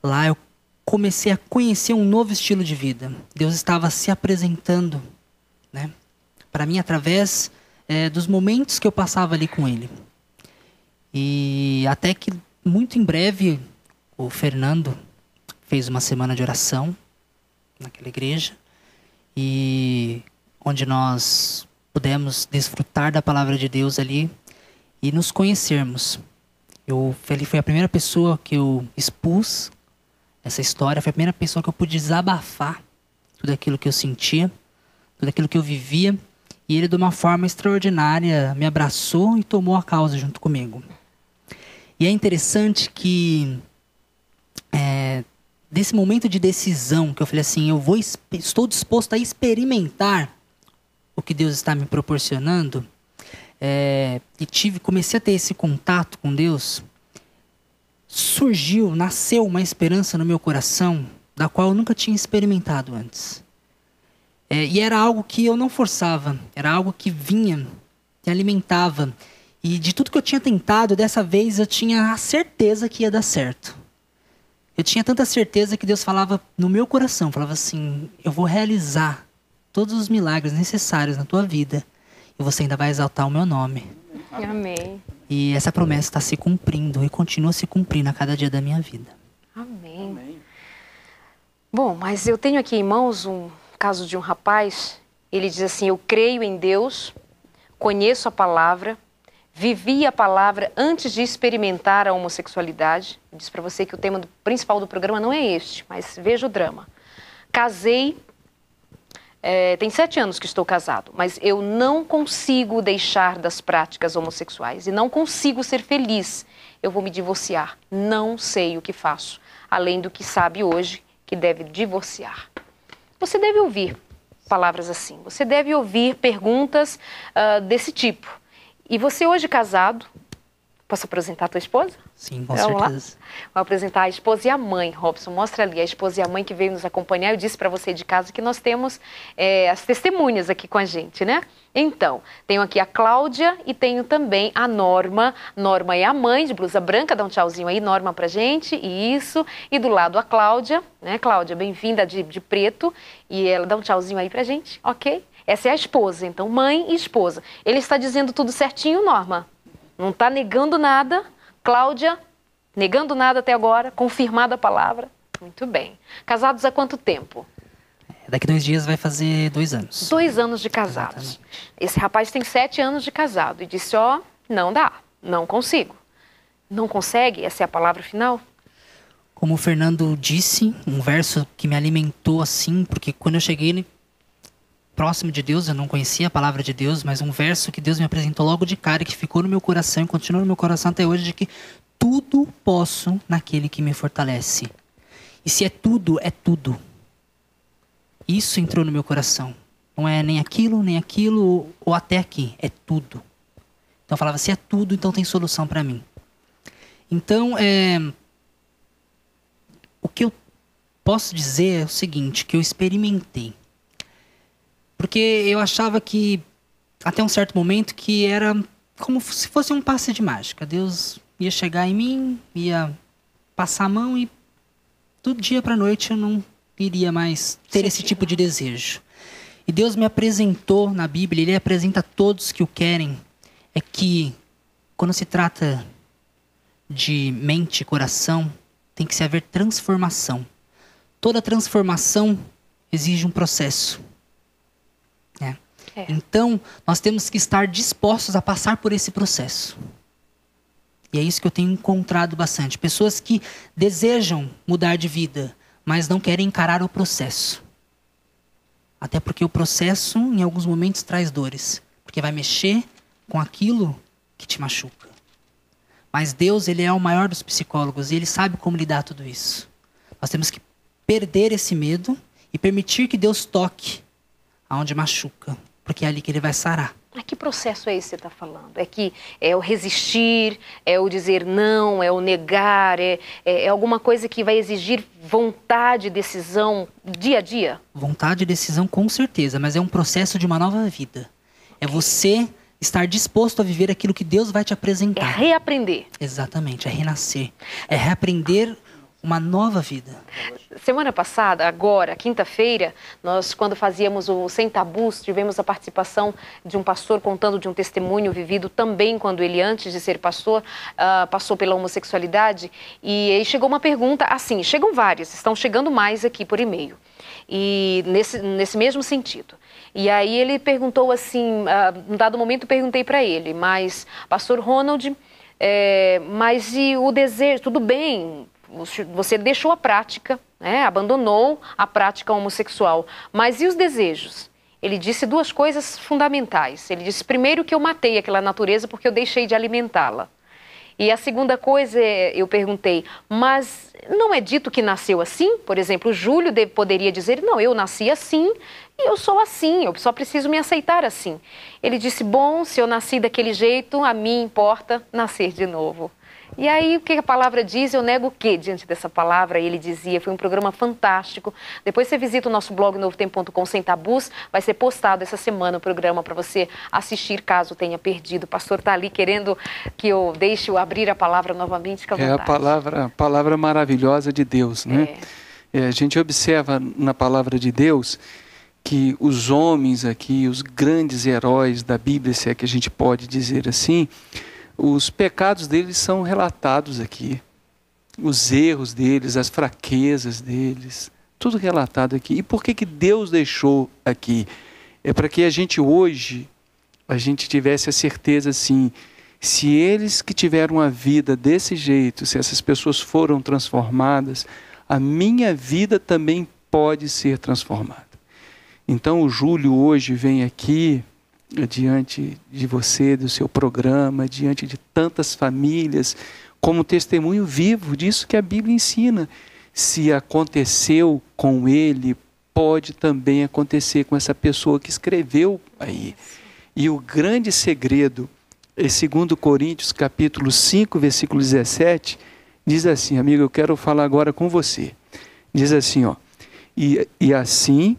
Lá eu comecei a conhecer um novo estilo de vida. Deus estava se apresentando, né, para mim através dos momentos que eu passava ali com Ele. E até que muito em breve o Fernando fez uma semana de oração naquela igreja, e onde nós pudemos desfrutar da palavra de Deus ali e nos conhecermos. Ele foi a primeira pessoa que eu expus essa história, foi a primeira pessoa que eu pude desabafar tudo aquilo que eu sentia, tudo aquilo que eu vivia, e ele de uma forma extraordinária me abraçou e tomou a causa junto comigo. E é interessante que desse momento de decisão que eu falei assim, estou disposto a experimentar o que Deus está me proporcionando, e comecei a ter esse contato com Deus, nasceu uma esperança no meu coração, da qual eu nunca tinha experimentado antes. E era algo que eu não forçava, era algo que vinha, que alimentava. E de tudo que eu tinha tentado, dessa vez eu tinha a certeza que ia dar certo. Eu tinha tanta certeza que Deus falava no meu coração, falava assim, eu vou realizar todos os milagres necessários na tua vida e você ainda vai exaltar o meu nome. Amém. E essa promessa está se cumprindo e continua se cumprindo a cada dia da minha vida. Amém. Amém. Bom, mas eu tenho aqui em mãos um caso de um rapaz, ele diz assim, eu creio em Deus, conheço a palavra, vivi a palavra antes de experimentar a homossexualidade. Eu disse para você que o tema principal do programa não é este, mas veja o drama. Casei, tem 7 anos que estou casado, mas eu não consigo deixar das práticas homossexuais e não consigo ser feliz. Eu vou me divorciar, não sei o que faço, além do que sabe hoje que deve divorciar. Você deve ouvir palavras assim, você deve ouvir perguntas desse tipo. E você hoje casado, posso apresentar a tua esposa? Sim, com certeza. Vou apresentar a esposa e a mãe, Robson. Mostra ali a esposa e a mãe que veio nos acompanhar. Eu disse para você de casa que nós temos as testemunhas aqui com a gente, né? Então, tenho aqui a Cláudia e tenho também a Norma. Norma é a mãe de blusa branca. Dá um tchauzinho aí, Norma, pra gente. Isso. E do lado a Cláudia, né? Cláudia, bem-vinda de preto. E ela dá um tchauzinho aí pra gente, ok? Essa é a esposa, então, mãe e esposa. Ele está dizendo tudo certinho, Norma? Não está negando nada. Cláudia, negando nada até agora, confirmada a palavra. Muito bem. Casados há quanto tempo? Daqui 2 dias vai fazer 2 anos. 2 anos de casados. Exatamente. Esse rapaz tem 7 anos de casado e disse, não dá, não consigo. Não consegue? Essa é a palavra final? Como o Fernando disse, um verso que me alimentou assim, porque quando eu cheguei próximo de Deus, eu não conhecia a palavra de Deus, mas um verso que Deus me apresentou logo de cara, que ficou no meu coração e continua no meu coração até hoje, de que tudo posso naquele que me fortalece. E se é tudo, é tudo. Isso entrou no meu coração. Não é nem aquilo, ou até aqui. É tudo. Então eu falava, se é tudo, então tem solução para mim. Então, o que eu posso dizer é o seguinte, que eu experimentei. Porque eu achava que, até um certo momento, que era como se fosse um passe de mágica. Deus ia chegar em mim, ia passar a mão e do dia para a noite eu não iria mais ter esse tipo de desejo. E Deus me apresentou na Bíblia, Ele apresenta a todos que o querem, é que quando se trata de mente e coração, tem que se haver transformação. Toda transformação exige um processo. Então, nós temos que estar dispostos a passar por esse processo. E é isso que eu tenho encontrado bastante. Pessoas que desejam mudar de vida, mas não querem encarar o processo. Até porque o processo, em alguns momentos, traz dores. Porque vai mexer com aquilo que te machuca. Mas Deus, Ele é o maior dos psicólogos e Ele sabe como lidar tudo isso. Nós temos que perder esse medo e permitir que Deus toque aonde machuca. Porque é ali que Ele vai sarar. Que processo é esse que você está falando? É que é o resistir, é o dizer não, é o negar, é alguma coisa que vai exigir vontade, decisão, dia a dia? Vontade e decisão, com certeza, mas é um processo de uma nova vida. É você estar disposto a viver aquilo que Deus vai te apresentar. É reaprender. Exatamente, é renascer. É reaprender uma nova vida. Semana passada, agora, quinta-feira, nós, quando fazíamos o Sem Tabus, tivemos a participação de um pastor contando de um testemunho vivido também quando ele, antes de ser pastor, passou pela homossexualidade. E aí chegou uma pergunta, assim, chegam várias, estão chegando mais aqui por e-mail. E nesse mesmo sentido. E aí ele perguntou assim, num dado momento eu perguntei para ele, mas, pastor Ronald, mas e o desejo, tudo bem, você deixou a prática, né, abandonou a prática homossexual, mas e os desejos? Ele disse duas coisas fundamentais. Ele disse, primeiro, que eu matei aquela natureza porque eu deixei de alimentá-la. E a segunda coisa, eu perguntei, mas não é dito que nasceu assim? Por exemplo, o Júlio poderia dizer, não, eu nasci assim e eu sou assim, eu só preciso me aceitar assim. Ele disse, bom, se eu nasci daquele jeito, a mim importa nascer de novo. E aí, o que a palavra diz? Eu nego o quê diante dessa palavra? E ele dizia, foi um programa fantástico. Depois você visita o nosso blog novotempo.com Sem Tabus, vai ser postado essa semana o programa para você assistir, caso tenha perdido. O pastor está ali querendo que eu deixe abrir a palavra novamente, fica à vontade. É a palavra maravilhosa de Deus, né? A gente observa na palavra de Deus que os homens aqui, os grandes heróis da Bíblia, se é que a gente pode dizer assim, os pecados deles são relatados aqui. Os erros deles, as fraquezas deles, tudo relatado aqui. E por que Deus deixou aqui? É para que a gente hoje, a gente tivesse a certeza assim, se eles que tiveram uma vida desse jeito, se essas pessoas foram transformadas, a minha vida também pode ser transformada. Então o Júlio hoje vem aqui, diante de você, do seu programa, diante de tantas famílias, como testemunho vivo disso que a Bíblia ensina. Se aconteceu com ele, pode também acontecer com essa pessoa que escreveu aí. E o grande segredo, em 2 Coríntios, capítulo 5, versículo 17, diz assim, amigo, eu quero falar agora com você. Diz assim, ó, e assim,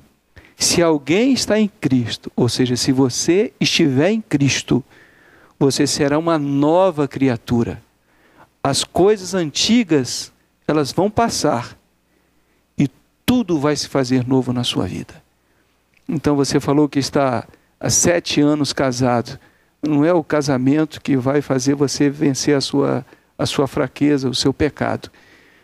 se alguém está em Cristo, ou seja, se você estiver em Cristo, você será uma nova criatura. As coisas antigas, elas vão passar e tudo vai se fazer novo na sua vida. Então você falou que está há 7 anos casado. Não é o casamento que vai fazer você vencer a sua fraqueza, o seu pecado.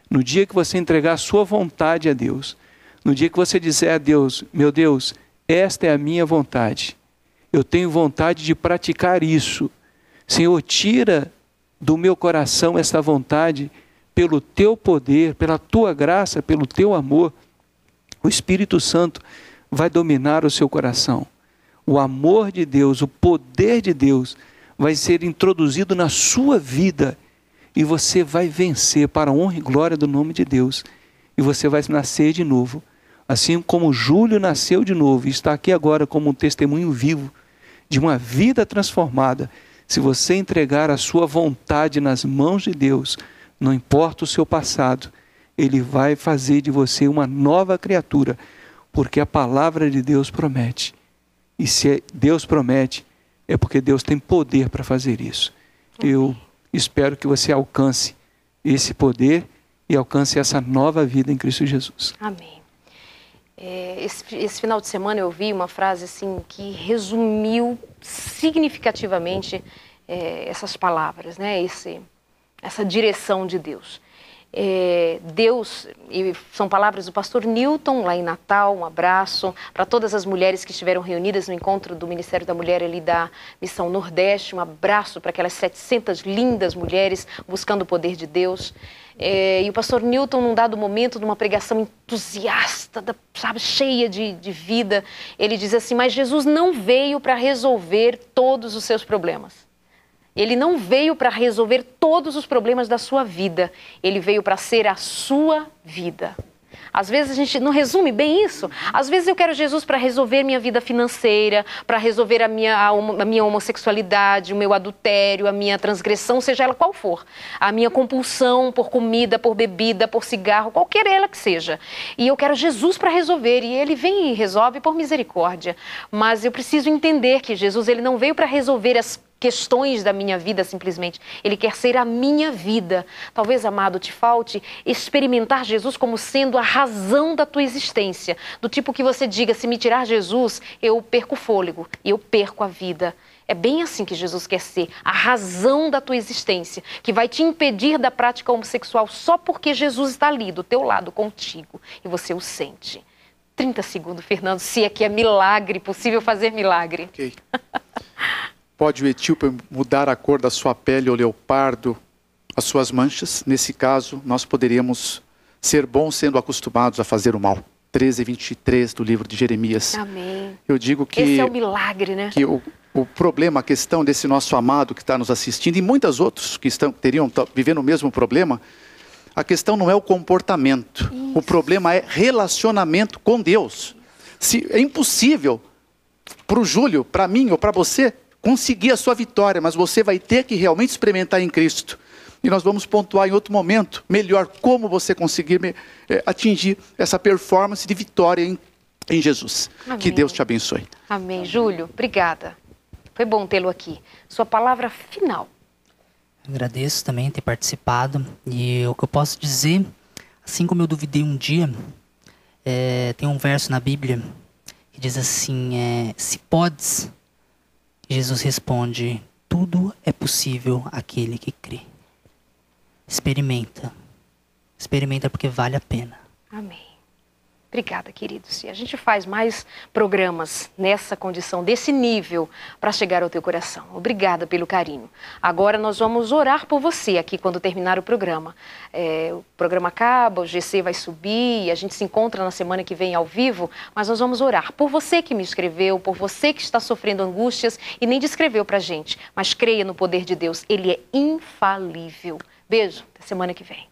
No dia que você entregar a sua vontade a Deus, no dia que você disser a Deus, meu Deus, esta é a minha vontade, eu tenho vontade de praticar isso. Senhor, tira do meu coração essa vontade pelo teu poder, pela tua graça, pelo teu amor. O Espírito Santo vai dominar o seu coração. O amor de Deus, o poder de Deus vai ser introduzido na sua vida e você vai vencer para a honra e glória do nome de Deus. E você vai nascer de novo. Assim como Júlio nasceu de novo e está aqui agora como um testemunho vivo de uma vida transformada. Se você entregar a sua vontade nas mãos de Deus, não importa o seu passado, Ele vai fazer de você uma nova criatura, porque a palavra de Deus promete E se Deus promete, é porque Deus tem poder para fazer isso. Eu espero que você alcance esse poder e alcance essa nova vida em Cristo Jesus. Amém. Esse final de semana eu vi uma frase assim que resumiu significativamente essas palavras, né? Essa direção de Deus. Deus, e são palavras do pastor Newton lá em Natal, um abraço para todas as mulheres que estiveram reunidas no encontro do Ministério da Mulher ali da Missão Nordeste, um abraço para aquelas 700 lindas mulheres buscando o poder de Deus. E o pastor Newton, num dado momento, numa pregação entusiasta, sabe, cheia de vida, ele diz assim: mas Jesus não veio para resolver todos os seus problemas. Ele não veio para resolver todos os problemas da sua vida. Ele veio para ser a sua vida. Às vezes a gente não resume bem isso. Às vezes eu quero Jesus para resolver minha vida financeira, para resolver a minha homossexualidade, o meu adultério, a minha transgressão, seja ela qual for. A minha compulsão por comida, por bebida, por cigarro, qualquer ela que seja. E eu quero Jesus para resolver. E ele vem e resolve por misericórdia. Mas eu preciso entender que Jesus, ele não veio para resolver as questões da minha vida simplesmente. Ele quer ser a minha vida. Talvez, amado, te falte experimentar Jesus como sendo a razão da tua existência. Do tipo que você diga: se me tirar Jesus, eu perco o fôlego e eu perco a vida. É bem assim que Jesus quer ser, a razão da tua existência, que vai te impedir da prática homossexual só porque Jesus está ali, do teu lado, contigo, e você o sente. 30 segundos, Fernando, se é que é milagre, possível fazer milagre. Ok. Pode o etíope mudar a cor da sua pele ou leopardo, as suas manchas? Nesse caso, nós poderíamos ser bons sendo acostumados a fazer o mal. 13:23 do livro de Jeremias. Amém. Eu digo que esse é o milagre, né? Que o problema, a questão desse nosso amado que está nos assistindo, e muitos outros que teriam vivendo o mesmo problema, a questão não é o comportamento. Isso. O problema é relacionamento com Deus. É impossível para o Júlio, para mim ou para você conseguir a sua vitória, mas você vai ter que realmente experimentar em Cristo. E nós vamos pontuar em outro momento, melhor, como você conseguir atingir essa performance de vitória em Jesus. Amém. Que Deus te abençoe. Amém. Júlio, obrigada. Foi bom tê-lo aqui. Sua palavra final. Agradeço também ter participado. E o que eu posso dizer, assim como eu duvidei um dia, tem um verso na Bíblia que diz assim, se podes... Jesus responde: tudo é possível àquele que crê. Experimenta. Experimenta porque vale a pena. Amém. Obrigada, queridos. E a gente faz mais programas nessa condição, desse nível, para chegar ao teu coração. Obrigada pelo carinho. Agora nós vamos orar por você aqui quando terminar o programa. O programa acaba, o GC vai subir, a gente se encontra na semana que vem ao vivo, mas nós vamos orar por você que me escreveu, por você que está sofrendo angústias e nem descreveu para a gente, mas creia no poder de Deus. Ele é infalível. Beijo, até semana que vem.